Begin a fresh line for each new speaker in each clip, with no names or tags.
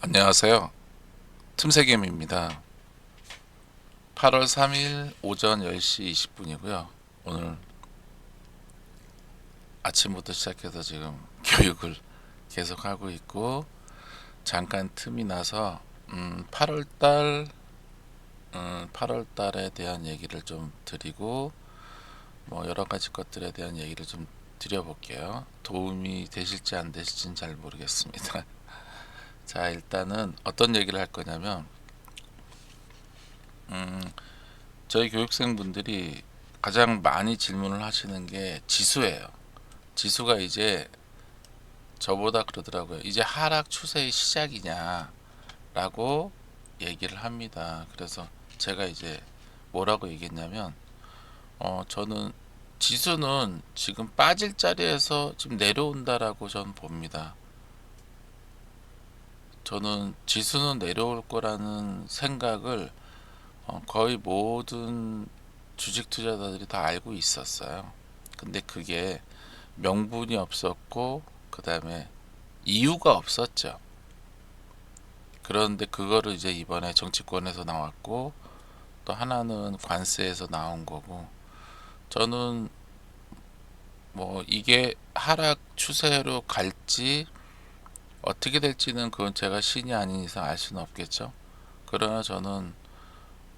안녕하세요. 틈새김입니다. 8월 3일 오전 10시 20분이고요. 오늘 아침부터 시작해서 지금 교육을 계속하고 있고, 잠깐 틈이 나서 8월 달에 대한 얘기를 좀 드리고, 뭐 여러 가지 것들에 대한 얘기를 좀 드려볼게요. 도움이 되실지 안 되실지는 잘 모르겠습니다. 자, 일단은 어떤 얘기를 할 거냐면, 음, 저희 교육생분들이 가장 많이 질문을 하시는 게 지수예요. 지수가 이제 저보다 그러더라고요. 이제 하락 추세의 시작이냐라고 얘기를 합니다. 그래서 제가 이제 뭐라고 얘기했냐면, 저는 지수는 지금 빠질 자리에서 지금 내려온다라고 저는 봅니다. 저는 지수는 내려올 거라는 생각을 거의 모든 주식 투자자들이 다 알고 있었어요. 근데 그게 명분이 없었고, 그 다음에 이유가 없었죠. 그런데 그거를 이제 이번에 정치권에서 나왔고, 또 하나는 관세에서 나온 거고, 저는 뭐 이게 하락 추세로 갈지 어떻게 될지는 그건 제가 신이 아닌 이상 알 수는 없겠죠. 그러나 저는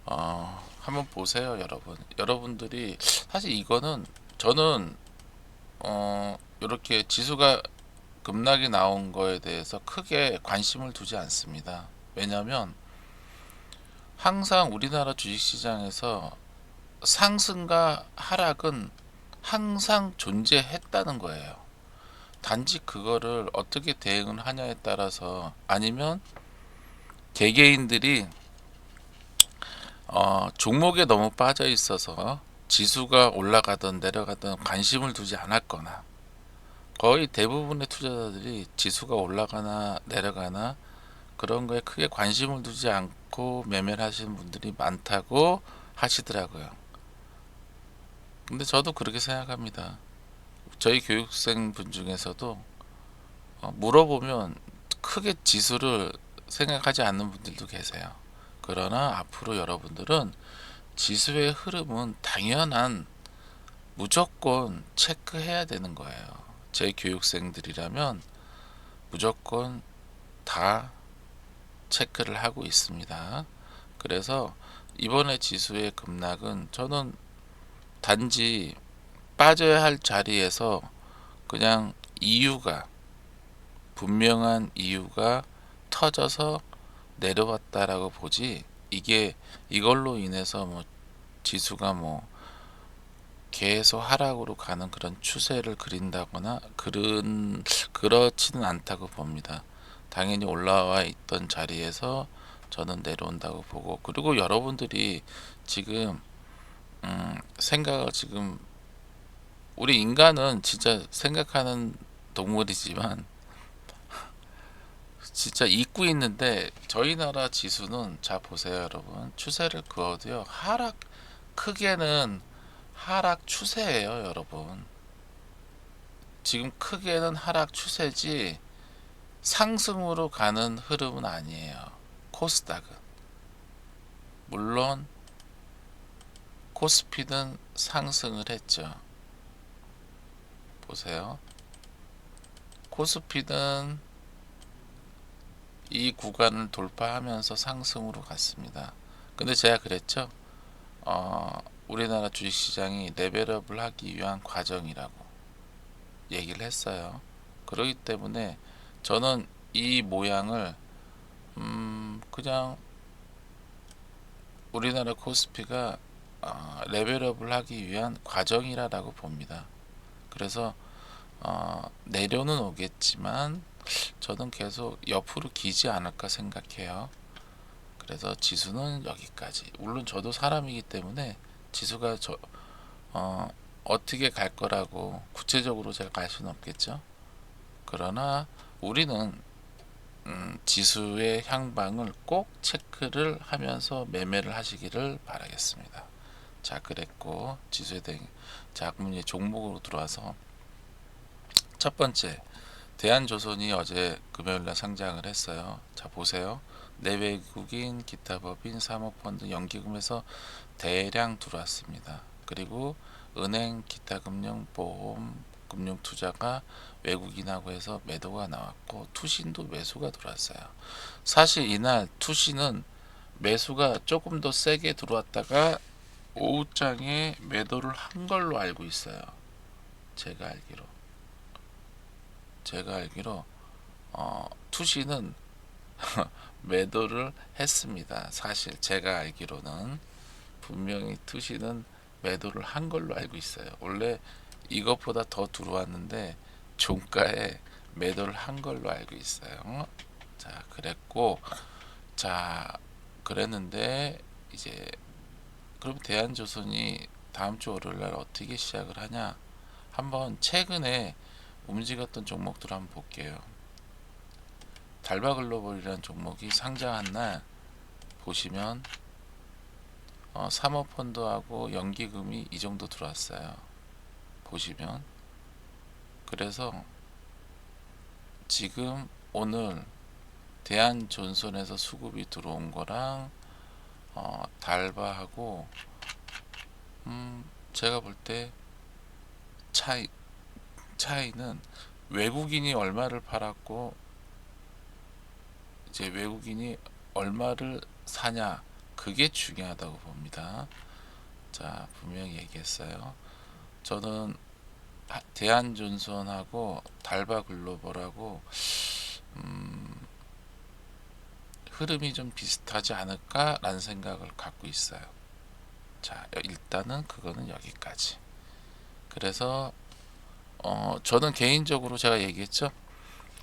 한번 보세요, 여러분. 여러분들이 사실 이거는 저는 이렇게 지수가 급락이 나온 거에 대해서 크게 관심을 두지 않습니다. 왜냐하면 항상 우리나라 주식시장에서 상승과 하락은 항상 존재했다는 거예요. 단지 그거를 어떻게 대응을 하냐에 따라서, 아니면 개개인들이 종목에 너무 빠져 있어서 지수가 올라가든 내려가든 관심을 두지 않았거나, 거의 대부분의 투자자들이 지수가 올라가나 내려가나 그런 거에 크게 관심을 두지 않고 매매를 하시는 분들이 많다고 하시더라고요. 근데 저도 그렇게 생각합니다. 저희 교육생 분 중에서도 물어보면 크게 지수를 생각하지 않는 분들도 계세요. 그러나 앞으로 여러분들은 지수의 흐름은 당연한, 무조건 체크해야 되는 거예요. 제 교육생들이라면 무조건 다 체크를 하고 있습니다. 그래서 이번에 지수의 급락은 저는 단지 빠져야 할 자리에서 그냥 이유가, 분명한 이유가 터져서 내려왔다라고 보지, 이게 이걸로 인해서 뭐 지수가 뭐 계속 하락으로 가는 그런 추세를 그린다거나 그렇지는 않다고 봅니다. 당연히 올라와 있던 자리에서 저는 내려온다고 보고, 그리고 여러분들이 지금 생각을 지금, 우리 인간은 진짜 생각하는 동물이지만 진짜 잊고 있는데, 저희 나라 지수는 자 보세요 여러분, 추세를 그어도요 하락, 크게는 하락 추세예요 여러분. 지금 크게는 하락 추세지 상승으로 가는 흐름은 아니에요. 코스닥은 물론 코스피는 상승을 했죠. 보세요. 코스피는 이 구간을 돌파하면서 상승으로 갔습니다. 근데 제가 그랬죠. 우리나라 주식시장이 레벨업을 하기 위한 과정이라고 얘기를 했어요. 그렇기 때문에 저는 이 모양을 그냥 우리나라 코스피가 레벨업을 하기 위한 과정이라고 봅니다. 그래서 내려는 오겠지만 저는 계속 옆으로 기지 않을까 생각해요. 그래서 지수는 여기까지. 물론 저도 사람이기 때문에 지수가 어떻게 갈 거라고 구체적으로 제가 알 수는 없겠죠. 그러나 우리는 지수의 향방을 꼭 체크를 하면서 매매를 하시기를 바라겠습니다. 자, 그랬고 지수에 대한, 자, 그럼 이제 종목으로 들어와서 첫 번째, 대한조선이 어제 금요일날 상장을 했어요. 자 보세요. 내외국인, 기타법인, 사모펀드, 연기금에서 대량 들어왔습니다. 그리고 은행, 기타금융, 보험, 금융투자가 외국인하고 해서 매도가 나왔고 투신도 매수가 들어왔어요. 사실 이날 투신은 매수가 조금 더 세게 들어왔다가 오후장에 매도를 한 걸로 알고 있어요. 제가 알기로 투신은 매도를 했습니다. 사실 제가 알기로는 분명히 투신은 매도를 한 걸로 알고 있어요. 원래 이것보다 더 들어왔는데 종가에 매도를 한 걸로 알고 있어요. 자, 그랬는데 이제 그럼 대한조선이 다음 주 월요일 날 어떻게 시작을 하냐? 한번 최근에 움직였던 종목들 한번 볼게요. 달바글로벌이라는 종목이 상장한 날 보시면 사모펀드하고 연기금이 이 정도 들어왔어요. 보시면 그래서 지금 오늘 대한존손에서 수급이 들어온 거랑 달바하고 제가 볼 때 차이는 외국인이 얼마를 팔았고 이제 외국인이 얼마를 사냐 그게 중요하다고 봅니다. 자 분명히 얘기했어요. 저는 대한존손하고 달바글로벌하고 흐름이 좀 비슷하지 않을까라는 생각을 갖고 있어요. 자 일단은 그거는 여기까지. 그래서 저는 개인적으로 제가 얘기했죠.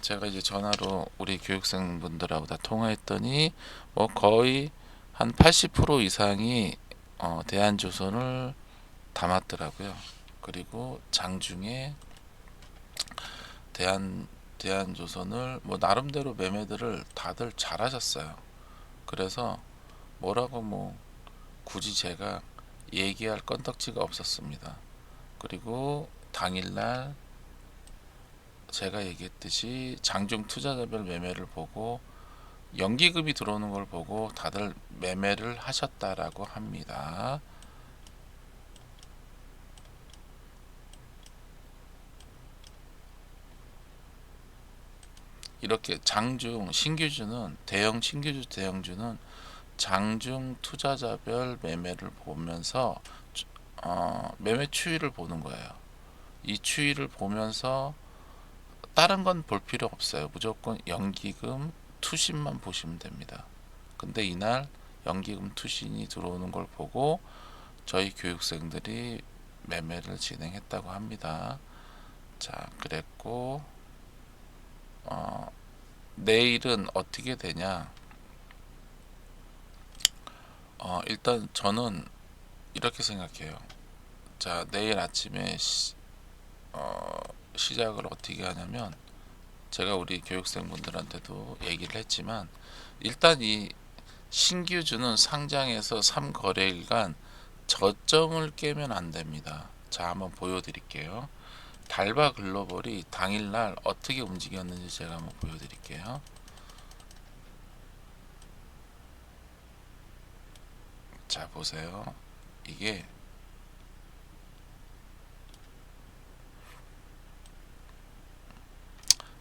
제가 이제 전화로 우리 교육생분들하고 다 통화했더니 뭐 거의 한 80% 이상이 대한조선을 담았더라고요. 그리고 장중에 대한조선을 뭐 나름대로 매매들을 다들 잘하셨어요. 그래서 뭐라고 뭐 굳이 제가 얘기할 건덕지가 없었습니다. 그리고 당일날 제가 얘기했듯이 장중 투자자별 매매를 보고 연기금이 들어오는 걸 보고 다들 매매를 하셨다라고 합니다. 이렇게 장중 신규주는 대형주는 장중 투자자별 매매를 보면서 매매 추이를 보는 거예요. 이 추이를 보면서 다른 건 볼 필요 없어요. 무조건 연기금 투신만 보시면 됩니다. 근데 이날 연기금 투신이 들어오는 걸 보고 저희 교육생들이 매매를 진행했다고 합니다. 자, 그랬고 내일은 어떻게 되냐? 일단 저는 이렇게 생각해요. 자, 내일 아침에 시작을 어떻게 하냐면 제가 우리 교육생분들한테도 얘기를 했지만 일단 이 신규주는 상장해서 3거래일간 저점을 깨면 안 됩니다. 자, 한번 보여드릴게요. 달바 글로벌이 당일날 어떻게 움직였는지 제가 한번 보여드릴게요. 자, 보세요. 이게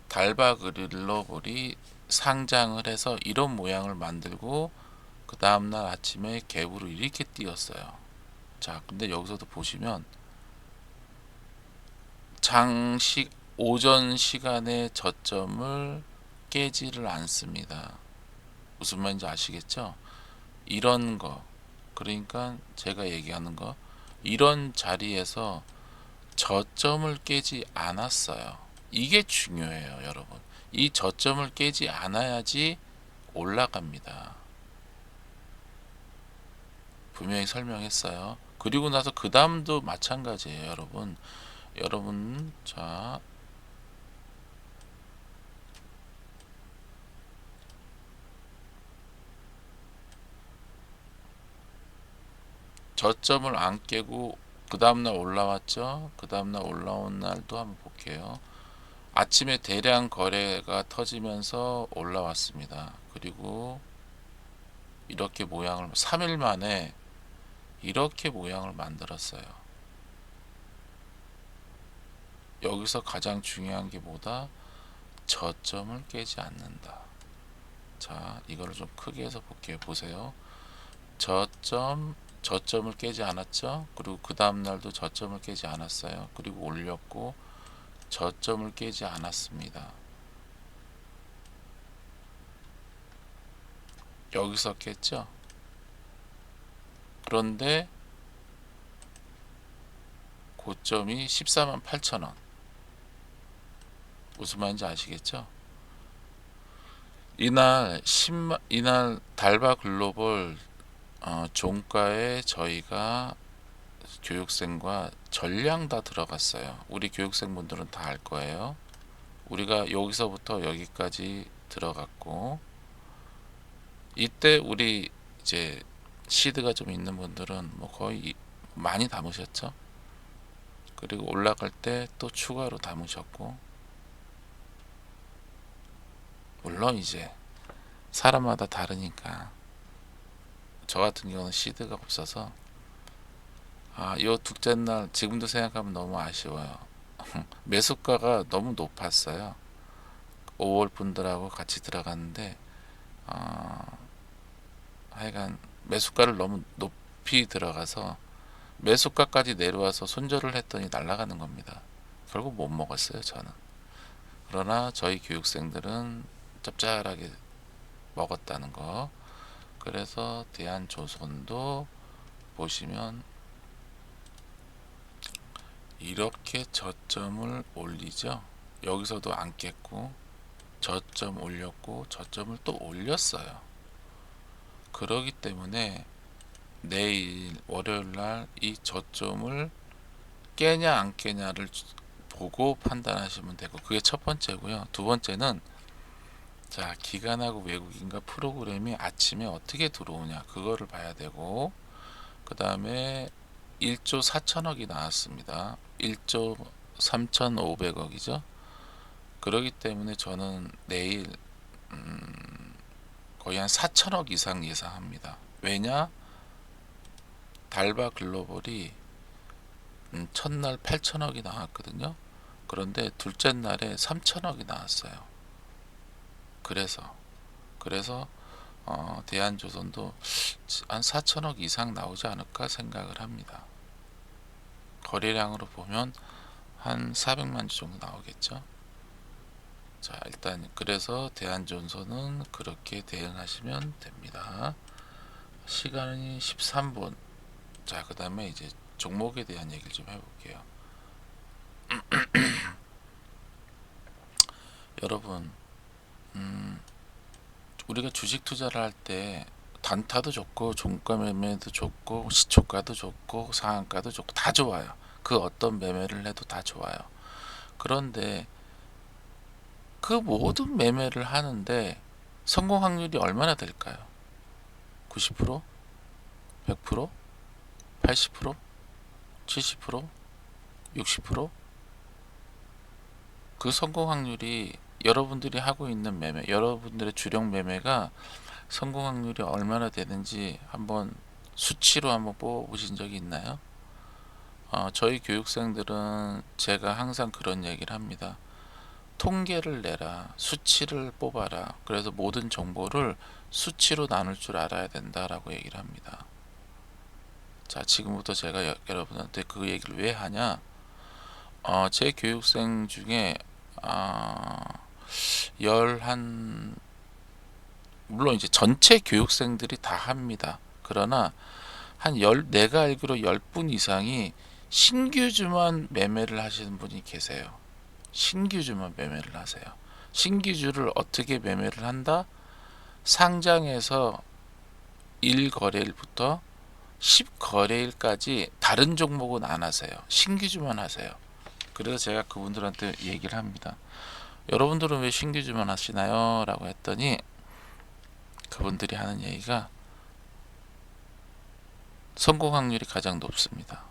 달바 글로벌이 상장을 해서 이런 모양을 만들고 그 다음날 아침에 갭으로 이렇게 띄었어요. 자, 근데 여기서도 보시면 장식 오전 시간의 저점을 깨지를 않습니다. 무슨 말인지 아시겠죠? 이런 거, 그러니까 제가 얘기하는 거, 이런 자리에서 저점을 깨지 않았어요. 이게 중요해요, 여러분. 이 저점을 깨지 않아야지 올라갑니다. 분명히 설명했어요. 그리고 나서 그 다음도 마찬가지예요, 여러분. 자, 저점을 안 깨고 그 다음날 올라왔죠. 그 다음날 올라온 날도 한번 볼게요. 아침에 대량 거래가 터지면서 올라왔습니다. 그리고 이렇게 모양을 3일 만에 이렇게 모양을 만들었어요. 여기서 가장 중요한 게 뭐다? 저점을 깨지 않는다. 자, 이거를 좀 크게 해서 볼게요. 보세요. 저점을 깨지 않았죠. 그리고 그 다음날도 저점을 깨지 않았어요. 그리고 올렸고 저점을 깨지 않았습니다. 여기서 깼죠. 그런데 고점이 14만 8천 원. 무슨 말인지 아시겠죠? 이날 달바 글로벌 종가에 저희가 교육생과 전량 다 들어갔어요. 우리 교육생분들은 다 알 거예요. 우리가 여기서부터 여기까지 들어갔고, 이때 우리 이제 시드가 좀 있는 분들은 뭐 거의 많이 담으셨죠. 그리고 올라갈 때 또 추가로 담으셨고, 물론 이제 사람마다 다르니까 저 같은 경우는 시드가 없어서 요 둘째 날 지금도 생각하면 너무 아쉬워요. 매수가가 너무 높았어요. 5월 분들하고 같이 들어갔는데 하여간 매수가를 너무 높이 들어가서 매수가까지 내려와서 손절을 했더니 날아가는 겁니다. 결국 못 먹었어요, 저는. 그러나 저희 교육생들은 짭짤하게 먹었다는 거. 그래서 대한조선도 보시면 이렇게 저점을 올리죠. 여기서도 안 깼고 저점 올렸고 저점을 또 올렸어요. 그러기 때문에 내일 월요일날 이 저점을 깨냐 안 깨냐를 보고 판단하시면 되고, 그게 첫 번째고요. 두 번째는 자, 기관하고 외국인과 프로그램이 아침에 어떻게 들어오냐, 그거를 봐야 되고, 그 다음에 1조 4천억이 나왔습니다. 1조 3,500억이죠. 그러기 때문에 저는 내일 거의 한 4천억 이상 예상합니다. 왜냐? 달바 글로벌이 첫날 8천억이 나왔거든요. 그런데 둘째 날에 3천억이 나왔어요. 그래서 대한조선도 한 4천억 이상 나오지 않을까 생각을 합니다. 거래량으로 보면 한 400만 주 정도 나오겠죠. 자, 일단 그래서 대한조선은 그렇게 대응하시면 됩니다. 시간이 13분. 자, 그 다음에 이제 종목에 대한 얘기를 좀 해볼게요. 여러분, 우리가 주식 투자를 할 때 단타도 좋고 종가 매매도 좋고 시초가도 좋고 상한가도 좋고 다 좋아요. 그 어떤 매매를 해도 다 좋아요. 그런데 그 모든 매매를 하는데 성공 확률이 얼마나 될까요? 90%? 100%? 80%? 70%? 60%? 그 성공 확률이 여러분들이 하고 있는 매매, 여러분들의 주력 매매가 성공 확률이 얼마나 되는지 한번 수치로 한번 뽑아보신 적이 있나요? 저희 교육생들은 제가 항상 그런 얘기를 합니다. 통계를 내라, 수치를 뽑아라. 그래서 모든 정보를 수치로 나눌 줄 알아야 된다라고 얘기를 합니다. 자, 지금부터 제가 여러분한테 그 얘기를 왜 하냐? 제 교육생 중에 물론 이제 전체 교육생들이 다 합니다. 그러나 내가 알기로 10분 이상이 신규주만 매매를 하시는 분이 계세요. 신규주만 매매를 하세요. 신규주를 어떻게 매매를 한다? 상장에서 1거래일부터 10거래일까지 다른 종목은 안 하세요. 신규주만 하세요. 그래서 제가 그분들한테 얘기를 합니다. 여러분들은 왜 신규주만 하시나요? 라고 했더니 그분들이 하는 얘기가 성공 확률이 가장 높습니다.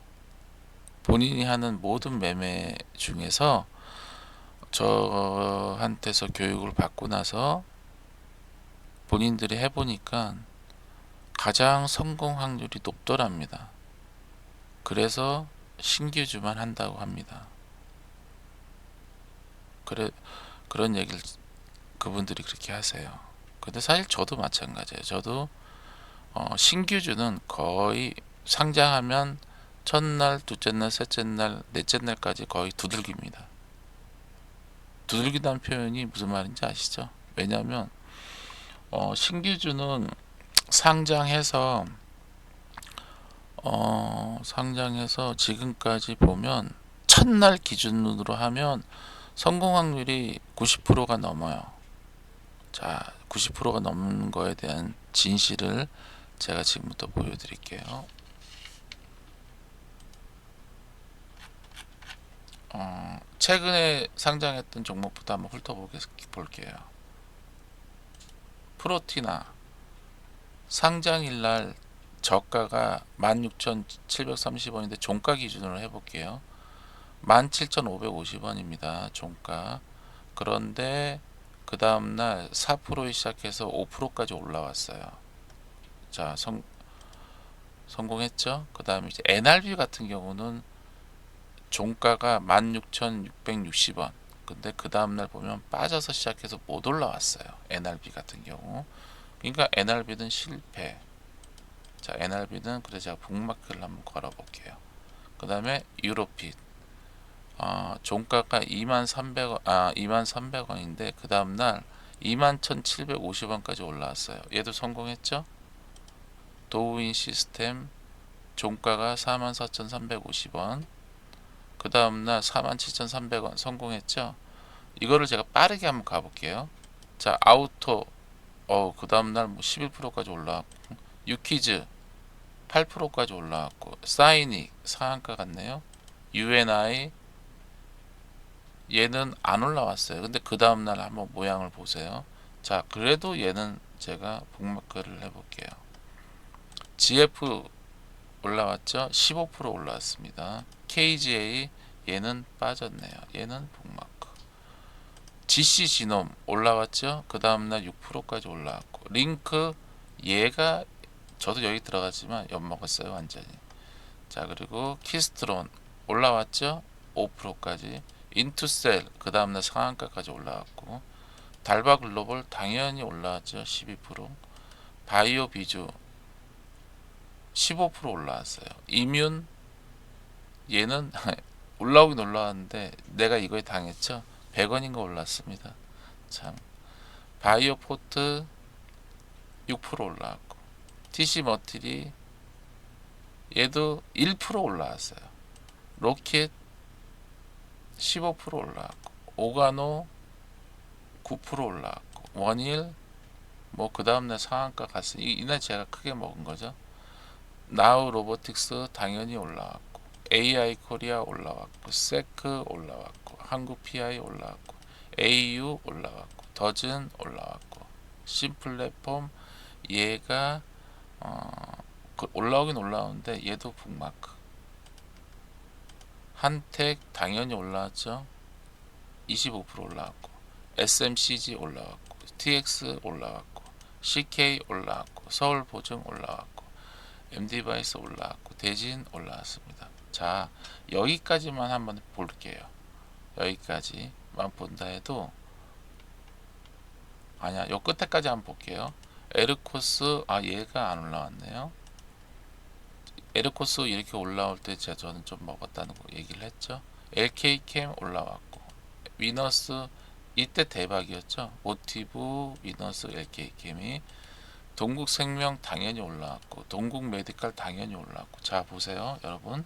본인이 하는 모든 매매 중에서 저한테서 교육을 받고 나서 본인들이 해보니까 가장 성공 확률이 높더랍니다. 그래서 신규주만 한다고 합니다. 그런 얘기를 그분들이 그렇게 하세요. 근데 사실 저도 마찬가지예요. 저도 신규주는 거의 상장하면 첫날, 둘째 날, 셋째 날, 넷째 날까지 거의 두들깁니다. 두들기다는 표현이 무슨 말인지 아시죠? 왜냐하면 신규주는 상장해서 지금까지 보면 첫날 기준으로 하면 성공 확률이 90%가 넘어요. 자, 90%가 넘는 거에 대한 진실을 제가 지금부터 보여드릴게요. 최근에 상장했던 종목부터 한번 훑어볼게요. 프로티나 상장일날 저가가 16,730원인데 종가 기준으로 해볼게요. 17,550원입니다. 종가. 그런데 그 다음날 4%에 시작해서 5%까지 올라왔어요. 자, 성공했죠. 그 다음에 이제 NRB 같은 경우는 종가가 16,660원. 근데 그 다음날 보면 빠져서 시작해서 못 올라왔어요. NRB 같은 경우. 그러니까 NRB는 실패. 자, NRB는 그래서 제가 북마크를 한번 걸어볼게요. 그 다음에 유로핏. 종가가 23,300원인데 그 다음날 21,750원까지 올라왔어요. 얘도 성공했죠. 도우인 시스템 종가가 44,350원, 그 다음날 47,300원 성공했죠. 이거를 제가 빠르게 한번 가볼게요. 자, 아우토 그 다음날 뭐 11%까지 올라왔고, 유키즈 8%까지 올라왔고, 사이닉 상한가 같네요. UNI 얘는 안 올라왔어요. 근데 그 다음날 한번 모양을 보세요. 자, 그래도 얘는 제가 북마크를 해볼게요. GF 올라왔죠? 15% 올라왔습니다. KGA 얘는 빠졌네요. 얘는 북마크. GC 지놈 올라왔죠? 그 다음날 6%까지 올라왔고, 링크 얘가 저도 여기 들어갔지만 엿먹었어요 완전히. 자, 그리고 키스트론 올라왔죠? 5%까지. 인투셀 그 다음날 상한가까지 올라왔고, 달바 글로벌 당연히 올라왔죠. 12%. 바이오 비주 15% 올라왔어요. 이뮨 얘는 올라오긴 올라왔는데 내가 이거에 당했죠. 100원인가 올랐습니다. 참. 바이오 포트 6% 올라왔고, TC 머티리 얘도 1% 올라왔어요. 로켓 15% 올라왔고, 오가노 9% 올라왔고, 원일 뭐 그 다음날 상한가 갔으니 이날 제가 크게 먹은 거죠. 나우 로보틱스 당연히 올라왔고, AI 코리아 올라왔고, 세크 올라왔고, 한국 PI 올라왔고, AU 올라왔고, 더즌 올라왔고, 심플랫폼 얘가 올라오긴 올라오는데 얘도 북마크. 한택 당연히 올라왔죠. 25% 올라왔고, SMCG 올라왔고, TX 올라왔고, CK 올라왔고, 서울보증 올라왔고, MD바이스 올라왔고, 대진 올라왔습니다. 자, 여기까지만 한번 볼게요. 여기까지만 본다 해도 아니야, 요 끝에까지 한번 볼게요. 에르코스 얘가 안 올라왔네요. 에르코스 이렇게 올라올 때 저는 좀 먹었다는 거 얘기를 했죠. LK캠 올라왔고, 위너스 이때 대박이었죠. 모티브, 위너스, LK캠이. 동국생명 당연히 올라왔고, 동국메디칼 당연히 올라왔고. 자, 보세요 여러분.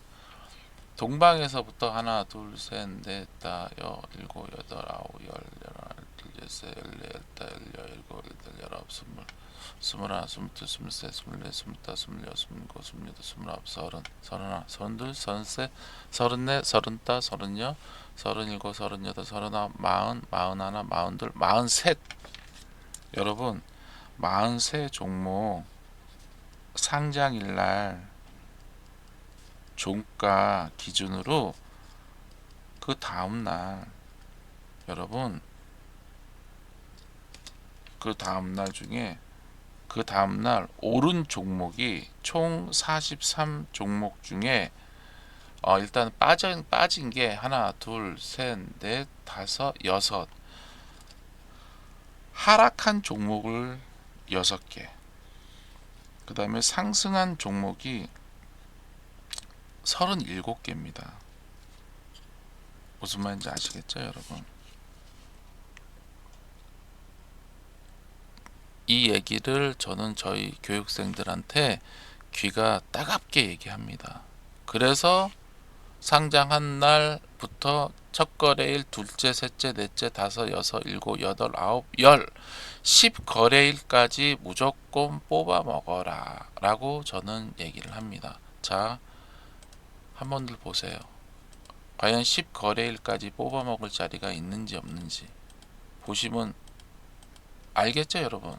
동방에서부터 하나 둘셋넷 다 일곱 여덟 아홉 열 열하나 둘셋 열네 열다 열여 일곱 여덟 열아홉 스물 스물하나 스물둘 스물셋 스물넷 스물다섯 스물여섯 스물일곱 스물여덟 스물아홉 서른하나 서른둘 서른셋 서른넷 서른다 서른여 서른일곱 서른여덟 서른아홉 마흔하나 마흔둘 마흔셋. 여러분, 43 종목 상장일날 종가 기준으로 그 다음날 여러분 그 다음날 중에 그 다음날 오른 종목이 총 43 종목 중에 일단 빠진 게 하나, 둘, 셋, 넷, 다섯, 여섯. 하락한 종목을 6개. 그 다음에 상승한 종목이 37개입니다. 무슨 말인지 아시겠죠, 여러분? 이 얘기를 저는 저희 교육생들한테 귀가 따갑게 얘기합니다. 그래서 상장한 날부터 첫 거래일, 둘째, 셋째, 넷째, 다섯, 여섯, 일곱, 여덟, 아홉, 열, 10 거래일까지 무조건 뽑아 먹어라 라고 저는 얘기를 합니다. 자, 한번들 보세요. 과연 10 거래일까지 뽑아 먹을 자리가 있는지 없는지 보시면 알겠죠, 여러분?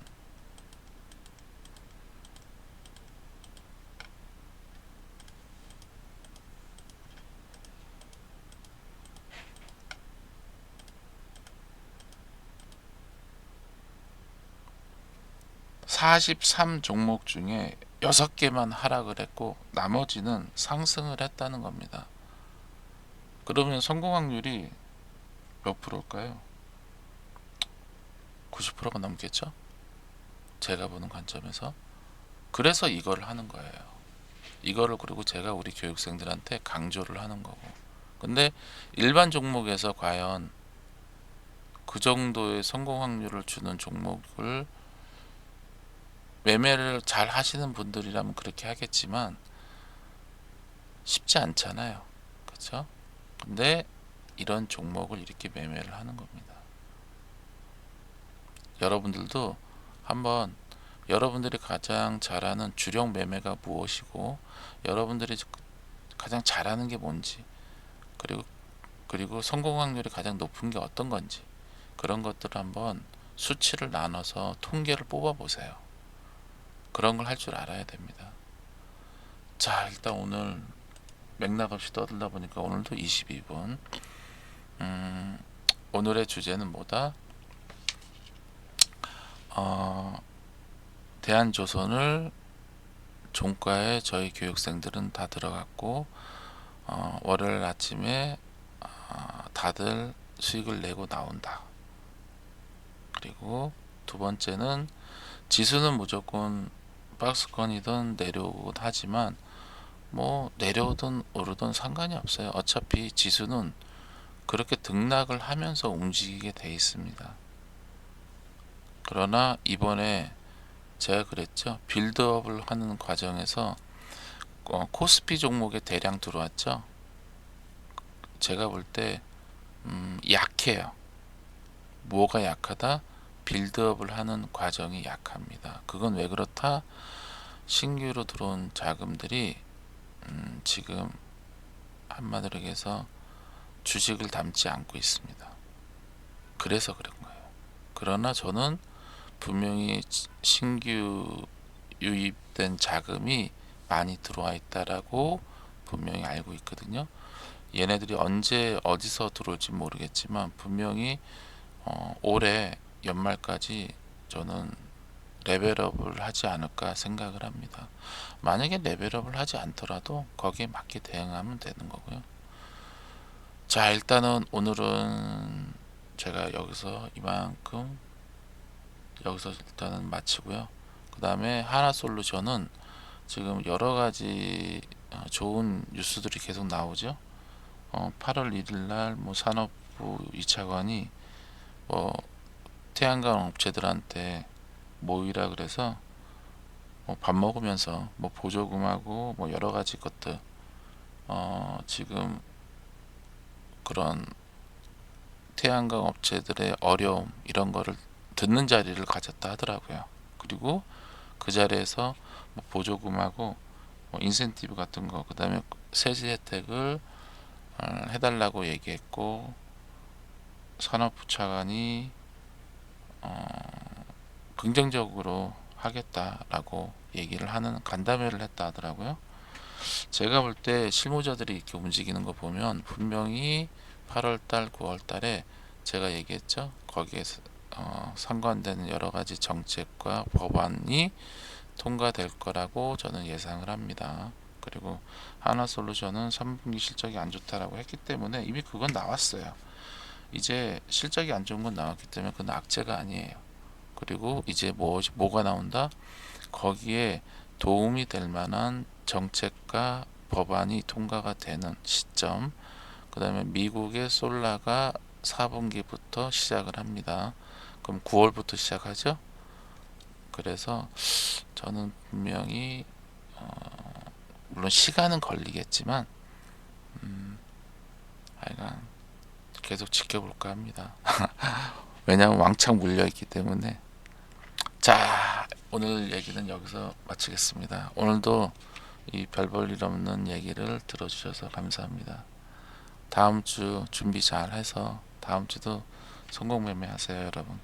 (43) 종목 중에 6개만 하락을 했고 나머지는 상승을 했다는 겁니다. 그러면 성공 확률이 몇 프로일까요? 90%가 넘겠죠? 제가 보는 관점에서. 그래서 이걸 하는 거예요. 이거를 그리고 제가 우리 교육생들한테 강조를 하는 거고. 근데 일반 종목에서 과연 그 정도의 성공 확률을 주는 종목을 매매를 잘 하시는 분들이라면 그렇게 하겠지만 쉽지 않잖아요. 그렇죠? 근데 이런 종목을 이렇게 매매를 하는 겁니다. 여러분들도 한번 여러분들이 가장 잘하는 주력 매매가 무엇이고 여러분들이 가장 잘하는 게 뭔지 그리고 성공 확률이 가장 높은 게 어떤 건지 그런 것들을 한번 수치를 나눠서 통계를 뽑아 보세요. 그런 걸 할 줄 알아야 됩니다. 자, 일단 오늘 맥락 없이 떠들다 보니까 오늘도 22분. 오늘의 주제는 뭐다? 대한조선을 종가에 저희 교육생들은 다 들어갔고 월요일 아침에 다들 수익을 내고 나온다. 그리고 두 번째는 지수는 무조건 박스권이든 내려오곤 하지만 뭐 내려오든 오르든 상관이 없어요. 어차피 지수는 그렇게 등락을 하면서 움직이게 돼 있습니다. 그러나 이번에 제가 그랬죠. 빌드업을 하는 과정에서 코스피 종목에 대량 들어왔죠. 제가 볼 때 약해요. 뭐가 약하다? 빌드업을 하는 과정이 약합니다. 그건 왜 그렇다? 신규로 들어온 자금들이 지금 한마디로 해서 주식을 담지 않고 있습니다. 그래서 그런 거예요. 그러나 저는 분명히 신규 유입된 자금이 많이 들어와 있다라고 분명히 알고 있거든요. 얘네들이 언제 어디서 들어올지 모르겠지만 분명히 올해 연말까지 저는 레벨업을 하지 않을까 생각을 합니다. 만약에 레벨업을 하지 않더라도 거기에 맞게 대응하면 되는 거고요. 자, 일단은 오늘은 제가 여기서 이만큼 여기서 일단은 마치고요. 그 다음에 하나솔루션은 지금 여러가지 좋은 뉴스들이 계속 나오죠. 8월 1일날 뭐 산업부 2차관이 뭐 태양광 업체들한테 모이라 그래서 뭐 밥 먹으면서 뭐 보조금하고 뭐 여러가지 것들 지금 그런 태양광 업체들의 어려움 이런 거를 듣는 자리를 가졌다 하더라고요. 그리고 그 자리에서 뭐 보조금하고 뭐 인센티브 같은 거, 그 다음에 세제 혜택을 해달라고 얘기했고 산업부 차관이 긍정적으로 하겠다라고 얘기를 하는 간담회를 했다 하더라고요. 제가 볼 때 실무자들이 이렇게 움직이는 거 보면 분명히 8월달, 9월달에 제가 얘기했죠. 거기에서 상관되는 여러 가지 정책과 법안이 통과될 거라고 저는 예상을 합니다. 그리고 하나솔루션은 3분기 실적이 안 좋다라고 했기 때문에 이미 그건 나왔어요. 이제 실적이 안 좋은 건 나왔기 때문에 그건 악재가 아니에요. 그리고 이제 뭐가 나온다? 거기에 도움이 될 만한 정책과 법안이 통과가 되는 시점, 그 다음에 미국의 솔라가 4분기부터 시작을 합니다. 그럼 9월부터 시작하죠. 그래서 저는 분명히 물론 시간은 걸리겠지만 하여간 계속 지켜볼까 합니다. 왜냐하면 왕창 물려있기 때문에. 자, 오늘 얘기는 여기서 마치겠습니다. 오늘도 이 별 볼 일 없는 얘기를 들어주셔서 감사합니다. 다음 주 준비 잘 해서 다음 주도 성공 매매하세요, 여러분.